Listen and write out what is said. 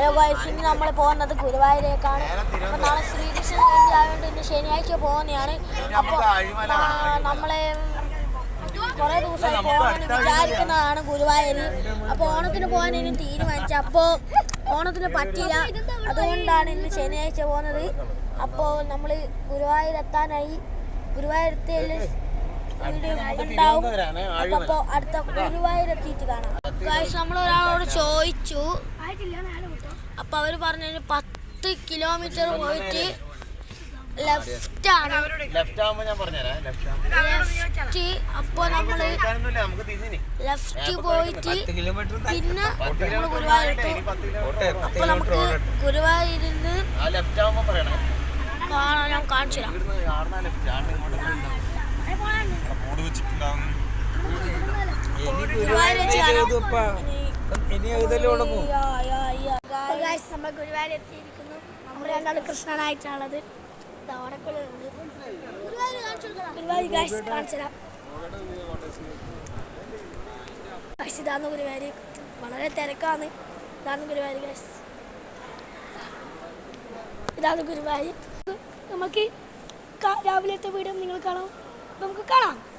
Hello guys, ഇന്ന് നമ്മൾ പോകുന്നത് ഗുരുവായൂരേക്കാണ്. അപ്പോൾ നാളെ ശ്രീകൃഷ്ണ ജയന്തി ആയതുകൊണ്ട് ഇന്ന് ശനിയാഴ്ച പോകുന്നതാണ്. അപ്പോൾ നമ്മളെ കുറേ ദിവസമായി പോകണമെന്ന് വിചാരിക്കുന്നതാണ് ഗുരുവായൂർ. അപ്പോൾ ഓണത്തിന് പോകാൻ ഇനി തീരുമാനിച്ചു. അപ്പോൾ ഓണത്തിന് പറ്റില്ല, അതുകൊണ്ടാണ് ഇന്ന് ശനിയാഴ്ച പോകുന്നത്. അപ്പോൾ നമ്മൾ ഗുരുവായൂരെത്താനായി. ഗുരുവായൂരത്തിൽ ഉണ്ടാവും. അപ്പോൾ അടുത്ത ഗുരുവായൂരെത്തിയിട്ട് കാണാം. ഗൈസ്, നമ്മളൊരാളോട് ചോദിച്ചു. അപ്പോൾ അവർ പറഞ്ഞു 10 കിലോമീറ്റർ പോയിട്ട് ലെഫ്റ്റ് ആണ്. ലെഫ്റ്റ്. അപ്പോൾ നമ്മൾ ലെഫ്റ്റ് പോയിട്ട് പിന്നെ നമ്മൾ ഗുരുവായൂരെത്തി. അപ്പോൾ നമുക്ക് ഗുരുവായൂരിൽ നിന്ന് കാണാൻ ഞാൻ കാണിച്ചു തരാം. നമ്മൾ ഗുരുവായൂർ എത്തിയിരിക്കുന്നു. നമ്മൾ രണ്ടാളും കൃഷ്ണനായിട്ടാണുള്ളത്. ഗുരുവായൂർ കാണിച്ചു തരാം. ഇതാണ് ഗുരുവായൂർ. വളരെ തിരക്കാണ്. ഇതാണ് ഗുരുവായൂർ. ഇതാണ് ഗുരുവായൂർ. നമുക്ക് രാവിലത്തെ വീഡിയോ നിങ്ങൾ കാണാം. നമുക്ക് കാണാം.